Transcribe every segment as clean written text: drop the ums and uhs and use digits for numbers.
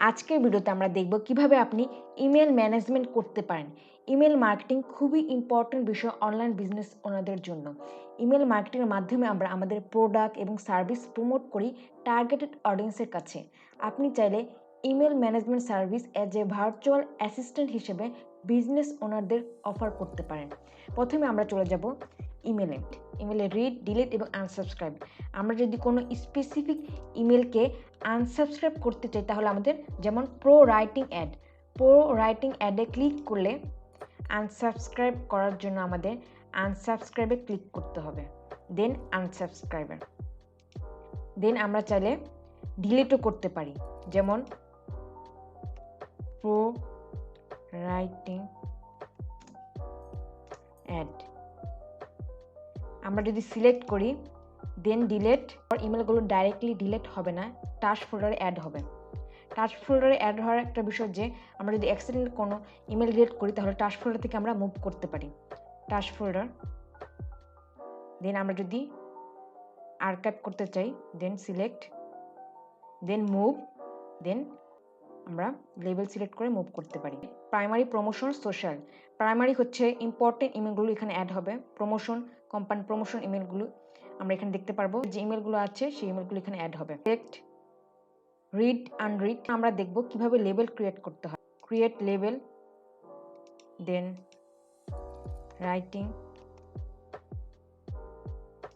আজকের ভিডিওতে আমরা দেখব কিভাবে আপনি ইমেল ম্যানেজমেন্ট করতে পারেন। ইমেল মার্কেটিং খুবই ইম্পর্টেন্ট বিষয় অনলাইন বিজনেস ওনারদের জন্য। ইমেল মার্কেটিংয়ের মাধ্যমে আমরা আমাদের প্রোডাক্ট এবং সার্ভিস প্রমোট করি টার্গেটেড অডিয়েন্সের কাছে। আপনি চাইলে email management service as a virtual assistant হিসেবে বিজনেস ওনারদের অফার করতে পারেন। প্রথমে আমরা চলে যাব ইমেলে রিড, ডিলিট এবং আনসাবস্ক্রাইব। আমরা যদি কোনো স্পেসিফিক ইমেলকে আনসাবস্ক্রাইব করতে চাই তাহলে আমাদের যেমন প্রো রাইটিং অ্যাডে ক্লিক করলে আনসাবস্ক্রাইব করার জন্য আমাদের আনসাবস্ক্রাইবে ক্লিক করতে হবে, দেন আনসাবস্ক্রাইবার। দেন আমরা চাইলে ডিলিটও করতে পারি, যেমন প্রো রাইটিং অ্যাড আমরা যদি সিলেক্ট করি দেন ডিলেট, ইমেলগুলো ডাইরেক্টলি ডিলেট হবে না, টাস্ক ফোল্ডারে অ্যাড হবে। টাস্ক ফোল্ডারে অ্যাড হওয়ার একটা বিষয় যে আমরা যদি অ্যাক্সিডেন্টালি কোনো ইমেল ডিলিট করি তাহলে টাস্ক ফোল্ডার থেকে আমরা মুভ করতে পারি। টাস্ক ফোল্ডার, দেন আমরা যদি আর্কাইভ করতে চাই দেন সিলেক্ট, দেন মুভ, দেন আমরা লেবেল সিলেক্ট করে মুভ করতে পারি। Primary, promotion, social. প্রাইমারি হচ্ছে ইম্পর্টেন্ট ইমেলগুলো এখানে অ্যাড হবে। প্রমোশন, কোম্পানি প্রমোশন ইমেলগুলো আমরা এখানে দেখতে পারবো, যে ইমেলগুলো আছে সেই ইমেলগুলো এখানে অ্যাড হবে। Select, read, unread. আমরা দেখব কিভাবে লেবেল ক্রিয়েট করতে হয়। ক্রিয়েট লেবেল, দেন রাইটিং,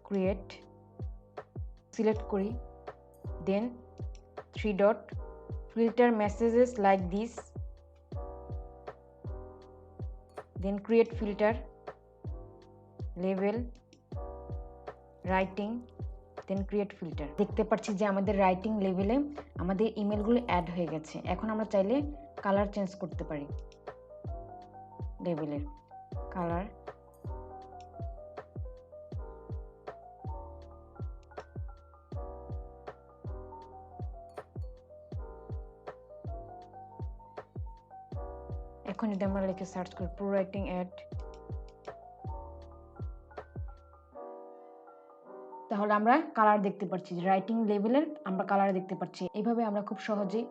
ক্রিয়েট, সিলেক্ট করি, দেন 3 dot, filter messages like this, then create filter, label, writing, then create filter। দেখতে পাচ্ছি যে আমাদের রাইটিং লেভেলে আমাদের ইমেলগুলো অ্যাড হয়ে গেছে। এখন আমরা চাইলে কালার চেঞ্জ করতে পারি, লেভেলের কালার, এখন যদি আমরা লিখে সার্চ করি প্রো রাইটিং অ্যাড, তাহলে আমরা কালার দেখতে পাচ্ছি, রাইটিং লেভেলের আমরা কালার দেখতে পাচ্ছি। এইভাবে আমরা খুব সহজেই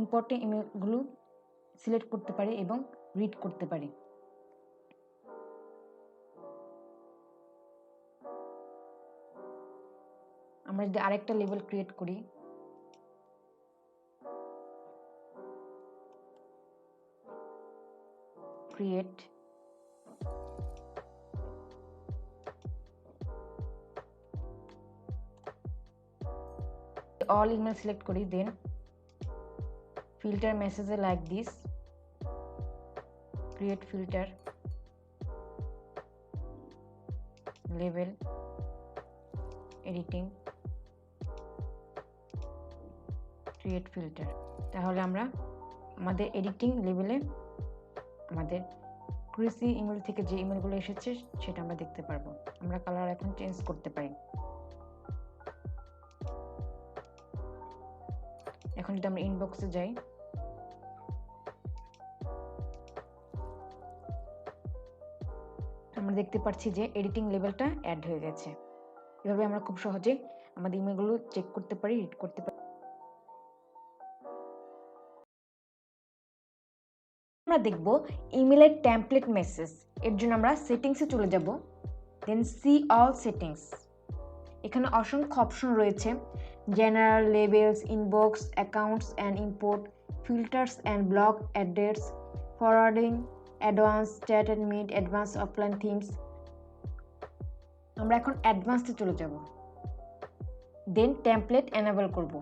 ইম্পর্টেন্ট ইমেলগুলো সিলেক্ট করতে পারি এবং রিড করতে পারি। আমরা যদি আরেকটা লেভেল ক্রিয়েট করি, ক্রিয়েট, all email select করি, দেন filter message like this, create filter, label, editing, create filter। তাহলে আমরা আমাদের এডিটিং লেভেলে আমাদের ক্রিসি ইমেল থেকে যে ইমেলগুলো এসেছে সেটা আমরা দেখতে পারবো। আমরা কালার এখন চেঞ্জ করতে পারি। এখন যদি আমরা ইনবক্সে যাই, আমরা দেখতে পাচ্ছি যে এডিটিং লেভেলটা অ্যাড হয়ে গেছে। এভাবে আমরা খুব সহজে আমাদের ইমেলগুলো চেক করতে পারি, রিড করতে পারি। আমরা দেখব ইমেলের টেমপ্লেট মেসেজ। এর জন্য আমরা সেটিংসে চলে যাব, দেন সি অল সেটিংস। এখানে অসংখ্য অপশন রয়েছে, general, labels, inbox, accounts and import, filters and block address, forwarding, advance, chat and meet, advance offline themes. আমরা এখন অ্যাডভান্সে চলে যাব, দেন টেমপ্লেট এনেবল করব।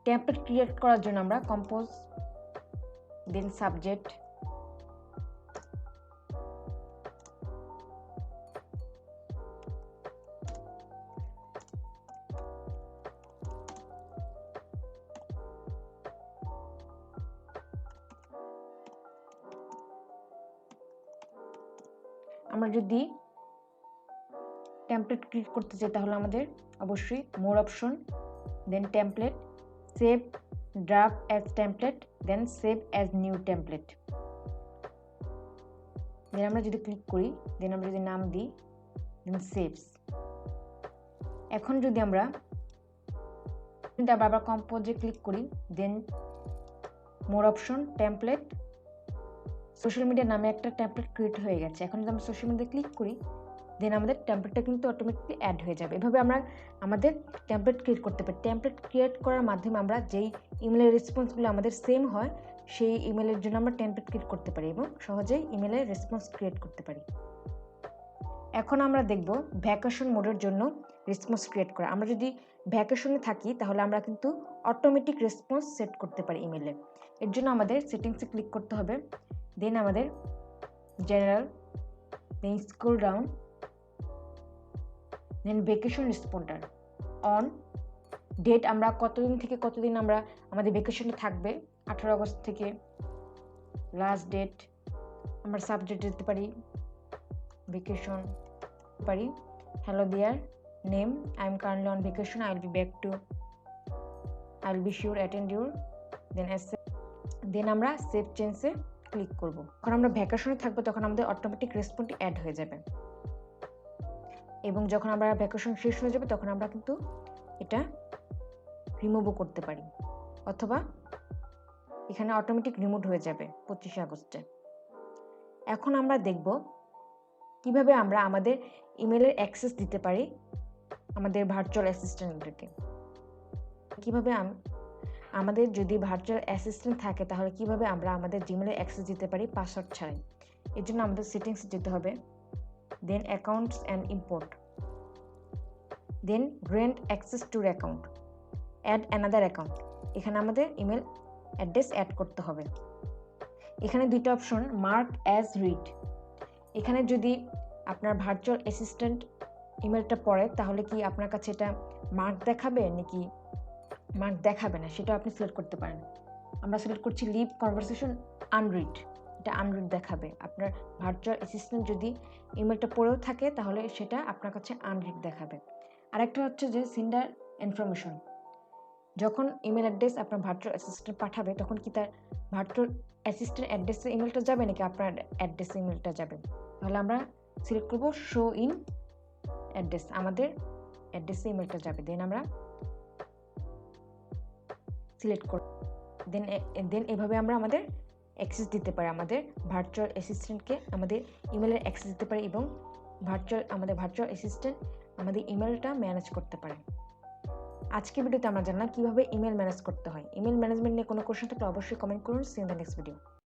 টেমপ্লেট ক্রিয়েট করার জন্য আমরা কম্পোজ, দেন সাবজেক্ট, আমরা যদি টেমপ্লেট ক্লিক করতে চাই তাহলে আমাদের অবশ্যই more option, then template, save draft as template, then save as new template. Then আমরা যদি ক্লিক করি, দেন আমরা যদি নাম দিই, দেন সেভস। এখন যদি আমরা আবার কম্পোজে ক্লিক করি, then more option, template, social media নামে একটা টেমপ্লেট ক্রিয়েট হয়ে গেছে। এখন যদি আমরা সোশ্যাল মিডিয়া ক্লিক করি, দেন আমাদের টেমপ্লেটটা কিন্তু অটোমেটিকলি অ্যাড হয়ে যাবে। এভাবে আমরা আমাদের টেমপ্লেট ক্রিয়েট করতে পারি। টেমপ্লেট ক্রিয়েট করার মাধ্যমে আমরা যেই ইমেলের রেসপন্সগুলো আমাদের সেম হয় সেই ইমেলের জন্য আমরা টেমপ্লেট ক্রিয়েট করতে পারি এবং সহজেই ইমেলের রেসপন্স ক্রিয়েট করতে পারি। এখন আমরা দেখব ভ্যাকেশন মোডের জন্য রেসপন্স ক্রিয়েট করা। আমরা যদি ভ্যাকেশনে থাকি তাহলে আমরা কিন্তু অটোমেটিক রেসপন্স সেট করতে পারি ইমেলে। এর জন্য আমাদের সেটিংসে ক্লিক করতে হবে, দেন আমাদের general, then scroll down, then vacation responder on, date আমরা কতদিন থেকে কতদিন আমরা আমাদের ভ্যাকেশনে থাকবে, 18 আগস্ট থেকে লাস্ট ডেট। আমরা সাবজেক্ট দিতে পারি ভ্যাকেশন, পারি hello there, name I am currently on vacation, I will be back to, I will be sure attend your, then আমরা সেভ চেঞ্জে ক্লিক করব। যখন আমরা ভ্যাকেশনে থাকবো তখন আমাদের অটোমেটিক রেসপন্সটি অ্যাড হয়ে যাবে এবং যখন আমরা ভ্যাকেশন শেষ হয়ে যাবে তখন আমরা কিন্তু এটা রিমুভও করতে পারি, অথবা এখানে অটোমেটিক রিমুভ হয়ে যাবে 25 আগস্টে। এখন আমরা দেখব কিভাবে আমরা আমাদের ইমেলের অ্যাক্সেস দিতে পারি আমাদের ভার্চুয়াল অ্যাসিস্ট্যান্টদেরকে। কিভাবে আমাদের যদি ভার্চুয়াল অ্যাসিস্ট্যান্ট থাকে তাহলে কিভাবে আমরা আমাদের জিমেলে অ্যাক্সেস দিতে পারি পাসওয়ার্ড ছাড়াই। এর জন্য আমাদের সেটিংস যেতে হবে, then accounts and import, then grant access to account, add another account. এখানে আমাদের ইমেল অ্যাড্রেস অ্যাড করতে হবে। এখানে দুইটা অপশন, মার্ক অ্যাজ রিড। এখানে যদি আপনার ভার্চুয়াল অ্যাসিস্ট্যান্ট ইমেলটা পড়ে তাহলে কি আপনার কাছে এটা মার্ক দেখাবে নাকি মার্ক দেখাবে না, সেটা আপনি সিলেক্ট করতে পারেন। আমরা সিলেক্ট করছি লিভ কনভারসেশন আনরিড, এটা আনরিড দেখাবে। আপনার ভার্চুয়াল অ্যাসিস্ট্যান্ট যদি ইমেলটা পড়েও থাকে তাহলে সেটা আপনার কাছে আনরিড দেখাবে। আরেকটা হচ্ছে যে সেন্ডার ইনফরমেশন, যখন ইমেল অ্যাড্রেস আপনার ভার্চুয়াল অ্যাসিস্ট্যান্ট পাঠাবে তখন কি তার ভার্চুয়াল অ্যাসিস্ট্যান্ট অ্যাড্রেসে ইমেলটা যাবে নাকি আপনার অ্যাড্রেসে ইমেলটা যাবে। তাহলে আমরা সিলেক্ট করব শো ইন অ্যাড্রেস, আমাদের অ্যাড্রেসে ইমেলটা যাবে, দেন আমরা সিলেক্ট করব। দেন এভাবে আমরা আমাদের অ্যাক্সেস দিতে পারি, আমাদের ভার্চুয়াল অ্যাসিস্ট্যান্টকে আমাদের ইমেলের অ্যাক্সেস দিতে পারি এবং আমাদের ভার্চুয়াল অ্যাসিস্ট্যান্ট আমাদের ইমেলটা ম্যানেজ করতে পারে। আজকে ভিডিওতে আমরা জানলাম কিভাবে ইমেল ম্যানেজ করতে হয়। ইমেল ম্যানেজমেন্ট নিয়ে কোনো কোশ্চেন থাকলে অবশ্যই কমেন্ট করুন। See in the next video.